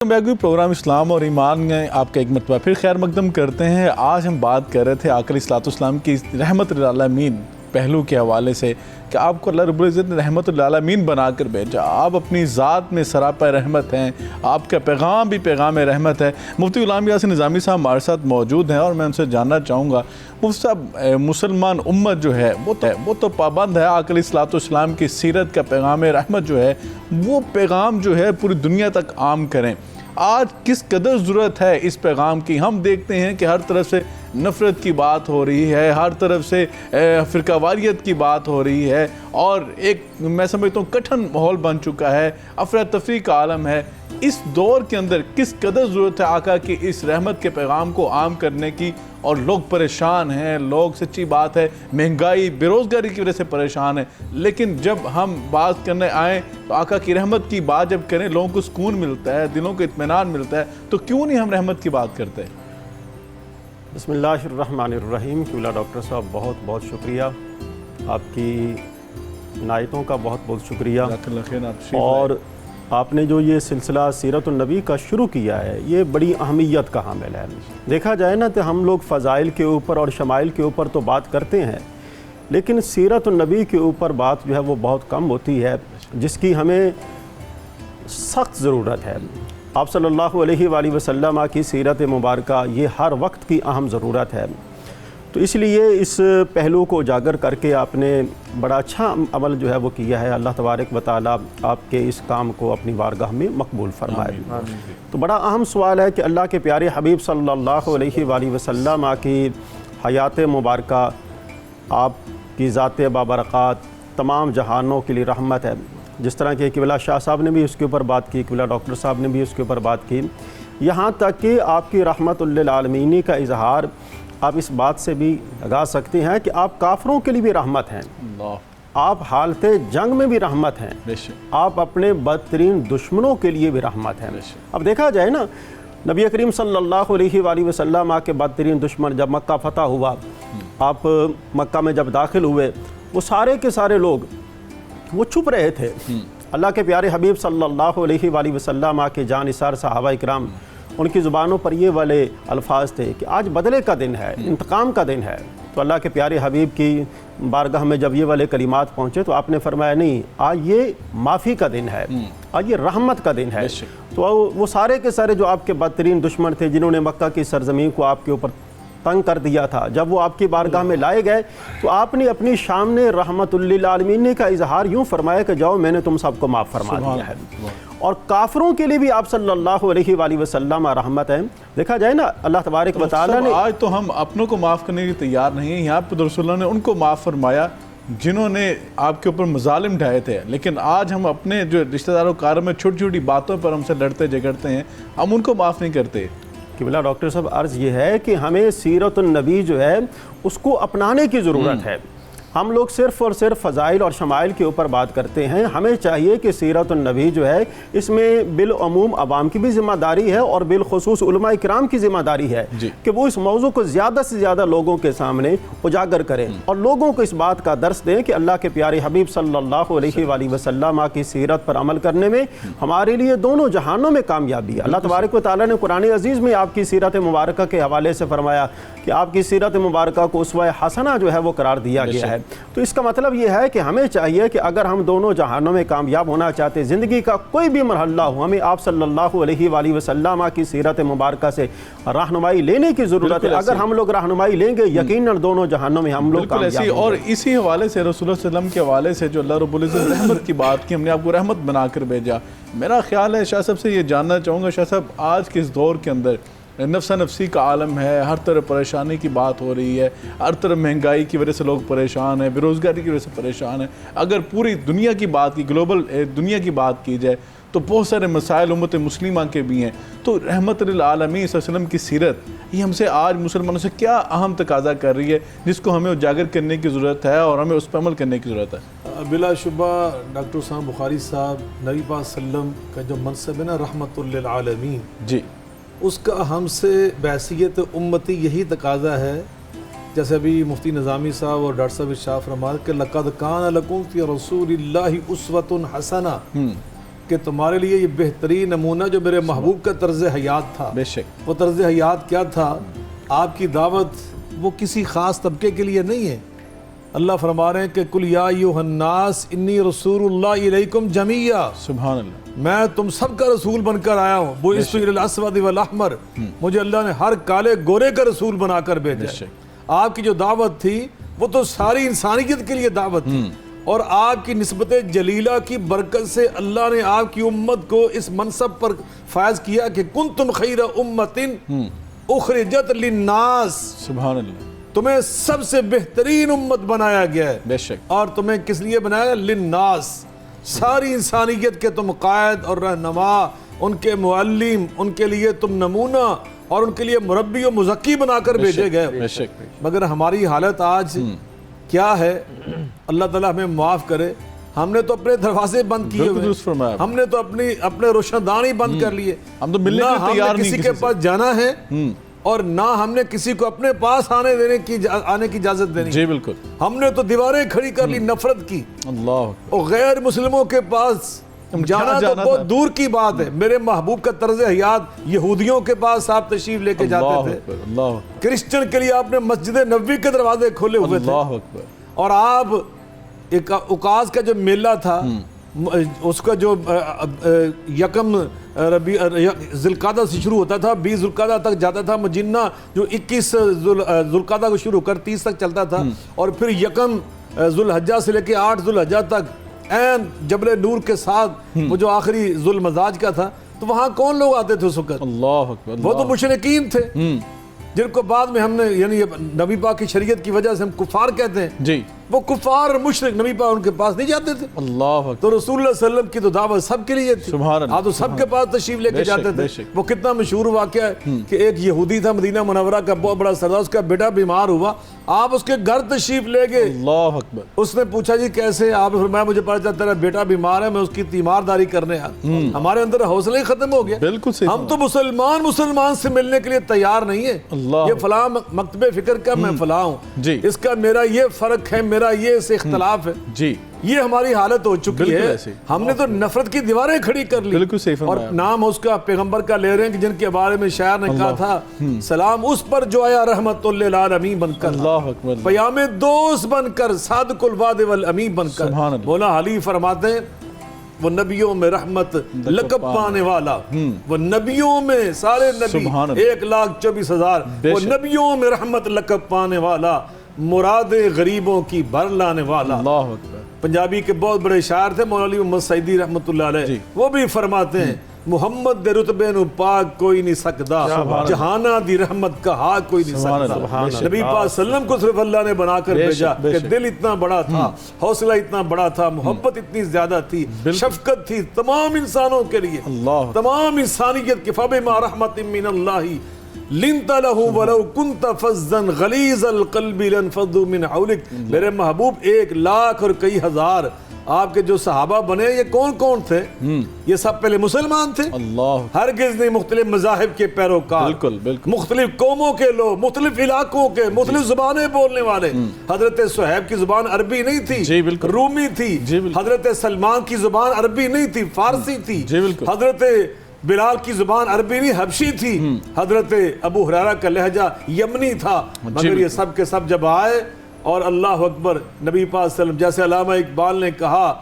Programme اسلام اور ایمان میں آپ کا ایک مرتبہ پھر خیر مقدم کرتے ہیں۔ آج ہم بات کر رہے تھے آقا علیہ الصلوۃ والسلام کی رحمت للعالمین پہلو کے حوالے سے کہ آپ کو اللہ رب العزت نے رحمت للعالمین بنا کر بھیجا۔ آپ اپنی ذات میں سراپا رحمت ہیں، آپ کا پیغام بھی پیغام رحمت ہے۔ مفتی غلام یاسین نظامی صاحب ہمارے ساتھ موجود ہیں اور میں ان سے جاننا چاہوں گا مفتی صاحب، مسلمان امت جو ہے وہ تو پابند ہے آقا علیہ الصلوۃ والسلام کی سیرت کا پیغام رحمت جو ہے وہ پیغام جو ہے پوری دنیا تک عام کریں۔ آج کس قدر ضرورت ہے اس پیغام کی؟ ہم دیکھتے ہیں کہ ہر طرف سے نفرت کی بات ہو رہی ہے، ہر طرف سے فرقہ واریت کی بات ہو رہی ہے اور ایک میں سمجھتا ہوں کٹھن ماحول بن چکا ہے، افراتفری کا عالم ہے۔ اس دور کے اندر کس قدر ضرورت ہے آقا کی اس رحمت کے پیغام کو عام کرنے کی؟ اور لوگ پریشان ہیں، لوگ سچی بات ہے مہنگائی بے روزگاری کی وجہ سے پریشان ہیں، لیکن جب ہم بات کرنے آئیں تو آقا کی رحمت کی بات جب کریں لوگوں کو سکون ملتا ہے، دلوں کو اطمینان ملتا ہے، تو کیوں نہیں ہم رحمت کی بات کرتے؟ بسم اللہ الرحمن الرحیم۔ قبلہ ڈاکٹر صاحب بہت بہت شکریہ، آپ کی عنایتوں کا بہت بہت شکریہ، اور آپ نے جو یہ سلسلہ سیرت النبی کا شروع کیا ہے یہ بڑی اہمیت کا حامل ہے۔ دیکھا جائے نا تو ہم لوگ فضائل کے اوپر اور شمائل کے اوپر تو بات کرتے ہیں، لیکن سیرت النبی کے اوپر بات جو ہے وہ بہت کم ہوتی ہے، جس کی ہمیں سخت ضرورت ہے۔ آپ صلی اللہ علیہ وآلہ وسلم کی سیرت مبارکہ یہ ہر وقت کی اہم ضرورت ہے، تو اس لیے اس پہلو کو اجاگر کر کے آپ نے بڑا اچھا عمل جو ہے وہ کیا ہے۔ اللہ تبارک و تعالیٰ آپ کے اس کام کو اپنی بارگاہ میں مقبول فرمائے۔ تو بڑا اہم سوال ہے کہ اللہ کے پیارے حبیب صلی اللہ علیہ وآلہ وسلم کی حیات مبارکہ، آپ کی ذات بابرکات تمام جہانوں کے لیے رحمت ہے۔ جس طرح کہ قبلہ شاہ صاحب نے بھی اس کے اوپر بات کی، قبلہ ڈاکٹر صاحب نے بھی اس کے اوپر بات کی، یہاں تک کہ آپ کی رحمت للعالمین کا اظہار آپ اس بات سے بھی لگا سکتے ہیں کہ آپ کافروں کے لیے بھی رحمت ہیں، آپ حالت جنگ میں بھی رحمت ہیں، آپ اپنے بدترین دشمنوں کے لیے بھی رحمت ہیں۔ اب دیکھا جائے نا، نبی کریم صلی اللہ علیہ وآلہ وسلم کے بدترین دشمن جب مکہ فتح ہوا، آپ مکہ میں جب داخل ہوئے، وہ سارے کے سارے لوگ وہ چھپ رہے تھے۔ اللہ کے پیارے حبیب صلی اللہ علیہ وآلہ وسلم کے جانثار صحابہ اکرام، ان کی زبانوں پر یہ والے الفاظ تھے کہ آج بدلے کا دن ہے، انتقام کا دن ہے۔ تو اللہ کے پیارے حبیب کی بارگاہ میں جب یہ والے کلمات پہنچے تو آپ نے فرمایا نہیں، آج یہ معافی کا دن ہے، آج یہ رحمت کا دن ہے۔ تو وہ سارے کے سارے جو آپ کے بدترین دشمن تھے، جنہوں نے مکہ کی سرزمین کو آپ کے اوپر تنگ کر دیا تھا، جب وہ آپ کی بارگاہ میں لائے گئے تو آپ نے اپنی سامنے رحمت للعالمین کا اظہار یوں فرمایا کہ جاؤ میں نے تم سب کو معاف فرما دیا ہے۔ اور کافروں کے لیے بھی آپ صلی اللہ علیہ وآلہ وسلم رحمت ہے۔ دیکھا جائے نا، اللہ تبارک و تعالیٰ نے آج تو ہم اپنوں کو معاف کرنے کی تیار نہیں ہیں، یہاں پہ رسول اللہ نے ان کو معاف فرمایا جنہوں نے آپ کے اوپر مظالم ڈھائے تھے، لیکن آج ہم اپنے جو رشتہ داروں کاروں میں چھوٹی چھوٹی باتوں پر ہم سے لڑتے جھگڑتے ہیں، ہم ان کو معاف نہیں کرتے۔ قبلہ ڈاکٹر صاحب عرض یہ ہے کہ ہمیں سیرت النبی جو ہے اس کو اپنانے کی ضرورت ہے۔ ہم لوگ صرف اور صرف فضائل اور شمائل کے اوپر بات کرتے ہیں، ہمیں چاہیے کہ سیرت النبی جو ہے اس میں بالعموم عوام کی بھی ذمہ داری ہے اور بالخصوص علماء کرام کی ذمہ داری ہے کہ وہ اس موضوع کو زیادہ سے زیادہ لوگوں کے سامنے اجاگر کریں اور لوگوں کو اس بات کا درس دیں کہ اللہ کے پیارے حبیب صلی اللہ علیہ وآلہ وسلم کی سیرت پر عمل کرنے میں ہمارے لیے دونوں جہانوں میں کامیابی ہے۔ اللہ تبارک و تعالیٰ نے قرآن عزیز میں آپ کی سیرت مبارکہ کے حوالے سے فرمایا کہ آپ کی سیرت مبارکہ کو اسوہ حسنہ جو ہے وہ قرار دیا گیا ہے۔ تو اس کا مطلب یہ ہے کہ ہمیں چاہیے کہ اگر ہم دونوں جہانوں میں کامیاب ہونا چاہتے، زندگی کا کوئی بھی مرحلہ ہو، ہمیں آپ صلی اللہ علیہ وآلہ وسلم کی سیرت مبارکہ سے رہنمائی لینے کی ضرورت ہے۔ اگر ہم لوگ رہنمائی لیں گے یقیناً دونوں جہانوں میں ہم لوگ کامیاب ہوں گے۔ اور اسی حوالے سے رسول اللہ صلی اللہ علیہ وسلم کے حوالے سے جو اللہ رب العزت رحمت کی بات کی، ہم نے آپ کو رحمت بنا کر بھیجا۔ میرا خیال ہے شاہ صاحب سے یہ جاننا چاہوں گا، شاہ صاحب آج کے اس دور کے اندر نفسا نفسی کا عالم ہے، ہر طرح پریشانی کی بات ہو رہی ہے، ہر طرح مہنگائی کی وجہ سے لوگ پریشان ہیں، بے روزگاری کی وجہ سے پریشان ہیں۔ اگر پوری دنیا کی بات کی، گلوبل دنیا کی بات کی جائے تو بہت سارے مسائل امت مسلمہ کے بھی ہیں۔ تو رحمت للعالمین صلی اللہ علیہ وسلم کی سیرت یہ ہم سے آج مسلمانوں سے کیا اہم تقاضا کر رہی ہے جس کو ہمیں اجاگر کرنے کی ضرورت ہے اور ہمیں اس پر عمل کرنے کی ضرورت ہے؟ بلا شبہ ڈاکٹر صاحب بخاری صاحب نبی پاک صلی اللہ علیہ وسلم کا جو منصب ہے نا رحمت للعالمین، جی، اس کا ہم سے بحیثیت امتی یہی تقاضا ہے، جیسے ابھی مفتی نظامی صاحب اور ڈاکٹر صاحب ارشاد فرمایا کہ لقد کان لکم فی رسول اللہ اسوۃ حسنہ، کہ تمہارے لیے یہ بہترین نمونہ جو میرے محبوب کا طرز حیات تھا، بے شک وہ طرز حیات کیا تھا؟ آپ کی دعوت وہ کسی خاص طبقے کے لیے نہیں ہے۔ اللہ فرما رہے ہیں کہ کل یا ایھا الناس انی رسول اللہ الیکم جمیعا، سبحان اللہ، میں تم سب کا رسول بن کر آیا ہوں۔ بعثت الی الاسود والاحمر، مجھے اللہ نے ہر کالے گورے کا رسول بنا کر بھیجا ہے۔ آپ کی جو دعوت تھی وہ تو ساری انسانیت کے لیے دعوت تھی، اور آپ کی نسبت جلیلہ کی برکت سے اللہ نے آپ کی امت کو اس منصب پر فائز کیا کہ کنتم خیر امت اخرجت للناس، سبحان اللہ، تمہیں سب سے بہترین امت بنایا گیا ہے، بے شک، اور تمہیں کس لیے بنایا؟ للناس، ساری انسانیت کے تم قائد اور رہنما، ان کے معلم، ان کے لیے تم نمونہ، اور ان کے لیے مربی و مزکی بنا کر بھیجے گئے۔ بے شک، مگر ہماری حالت آج کیا ہے؟ اللہ تعالیٰ ہمیں معاف کرے، ہم نے تو اپنے دروازے بند کیے بالکل درست ہوئے، فرمایا آپ۔ ہم نے تو اپنے روشن ہی بند کر لیے، ہم تو ملنے نہ کے لیے ہم تیار نے نہیں کسی کے پاس جانا ہے، اور نہ ہم نے کسی کو اپنے پاس آنے کی اجازت دینی۔ جی بالکل، ہم نے تو دیواریں کھڑی کر لی نفرت کی، اللہ، اور غیر مسلموں کے پاس جانا تو بہت دور کی بات ہے۔ میرے محبوب کا طرز حیات یہودیوں کے پاس آپ تشریف لے کے اللہ جاتے تھے، اکبر، اللہ اکبر، کرسچن کے لیے آپ نے مسجد نبوی کے دروازے کھولے ہوئے تھے، اللہ اکبر، اور آپ ایک اوقاز کا جو میلہ تھا، اس کا جو یکم ذوالقعدہ سے شروع ہوتا تھا، 20 ذوالقعدہ تک جاتا تھا، مجنہ جو 21 ذوالقعدہ کو شروع کر 30 تک چلتا تھا، اور پھر یکم ذوالحجہ سے لے کے 8 ذوالحجہ تک عین جبل نور کے ساتھ وہ جو آخری ذوالمزاج کا تھا، تو وہاں کون لوگ آتے تھے اس وقت؟ اللہ اکبر، وہ تو مشرکین تھے، جن کو بعد میں ہم نے یعنی نبی پاک کی شریعت کی وجہ سے ہم کفار کہتے ہیں، جی، وہ کفار اور مشرک نبی پاک ان کے پاس نہیں جاتے تھے۔ اللہ اکبر، تو رسول اللہ صلی اللہ علیہ وسلم کی تو دعوت سب کے لیے تھی، سبحان اللہ، آپ تو سب کے پاس تشریف لے کے جاتے تھے۔ وہ کتنا مشہور واقعہ ہے کہ ایک یہودی تھا مدینہ منورہ کا، بہت بڑا سردار، اس کا بیٹا بیمار ہوا، آپ اس کے گھر تشریف لے گئے، اللہ اکبر، اس نے پوچھا جی کیسے؟ آپ نے فرمایا مجھے پتا چلا تیرا بیٹا بیمار ہے، میں اس کی تیمارداری کرنے آیا۔ ہمارے اندر حوصلہ ہی ختم ہو گیا، بالکل صحیح، ہم تو مسلمان سے ملنے کے لیے تیار نہیں ہے، اللہ، یہ فلاں مکتب فکر کا میں فلاں ہوں، جی، اس کا میرا یہ فرق ہے، میرا یہ اس اختلاف ہے، جی، یہ ہماری حالت ہو چکی ہے۔ ایسے ہم نے تو نفرت کی دیواریں کھڑی کر لی، بالکل صحیح اور فرمایا، نام اس کا پیغمبر کا لے رہے ہیں کہ جن کے بارے میں شاعر نے کہا تھا سلام اس پر جو آیا رحمت للعالمین بن کر، اللہ اکبر، پیام دوست بن کر، صادق الوعد والامین بن کر۔ سبحان اللہ، مولا علی فرماتے ہیں وہ نبیوں میں رحمت لقب پانے والا، وہ نبیوں میں سارے نبی سبحان اللہ، 1,24,000 وہ نبیوں میں رحمت لقب پانے والا، مراد غریبوں کی بھر لانے والا۔ اللہ اکبر، پنجابی کے بہت بڑے شاعر تھے مولا علی محمد سعیدی رحمت اللہ علیہ، وہ بھی فرماتے ہیں محمد دے رتبے نو پاک کوئی نہیں سکدا، جہانا دی رحمت کا ہا کوئی نہیں سکدا۔ نبی پاک صلی اللہ علیہ وسلم کو صرف اللہ نے بنا کر بھیجا کہ دل اتنا بڑا تھا، حوصلہ اتنا بڑا تھا، محبت اتنی زیادہ تھی، شفقت تھی تمام انسانوں کے لیے، تمام انسانیت کے، فبما رحمت من اللہ لنت له ولو كنت فظا غلیظ القلب لانفضوا من حولك۔ میرے محبوب 1,00,000 اور کئی ہزار آپ کے جو صحابہ بنے یہ کون کون تھے؟ یہ سب پہلے مسلمان تھے، اللہ، ہرگز نہیں مختلف مذاہب کے پیروکار، بالکل بالکل، مختلف قوموں کے لوگ، مختلف علاقوں کے، مختلف زبانیں بولنے والے۔ حضرت صہیب کی زبان عربی نہیں تھی، جی بالکل، رومی تھی۔ جی بالکل، حضرت سلمان کی زبان عربی نہیں تھی، فارسی تھی۔ جی بالکل، حضرت بلال کی زبان عربی نہیں حبشی تھی۔ حضرت ابو ہریرہ کا لہجہ یمنی تھا۔ مگر یہ سب کے سب جب آئے اور اللہ اکبر، نبی پاک صلی اللہ علیہ وسلم جیسے علامہ اقبال نے کہا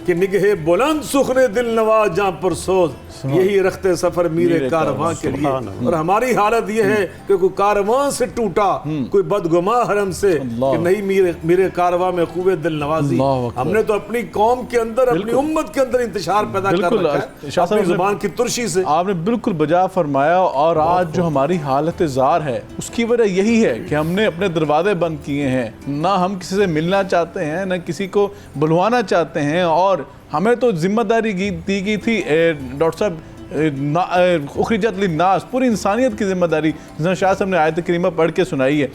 کہ نگہ بلند سخن دل نواز جہاں پر سوز، یہی رخت سفر میرے کارواں کے لیے۔ اور ہماری حالت یہ ہے کہ کوئی کارواں سے ٹوٹا، کوئی بدگماں حرم سے کہ نہیں میرے کارواں میں خوب دل نوازی۔ ہم نے تو اپنی قوم کے اندر، اپنی امت کے اندر انتشار پیدا کر رکھا ہے اپنی زبان کی ترشی سے۔ آپ نے بالکل بجا فرمایا، اور آج جو ہماری حالت زار ہے اس کی وجہ یہی ہے کہ ہم نے اپنے دروازے بند کیے ہیں، نہ ہم کسی سے ملنا چاہتے ہیں، نہ کسی کو بلوانا چاہتے ہیں۔ اور ہمیں تو ذمہ داری دی گئی تھی ڈاکٹر صاحب اخرجت للناس، پوری انسانیت کی ذمہ داری، جس شاہ صاحب نے آیت کریمہ پڑھ کے سنائی ہے،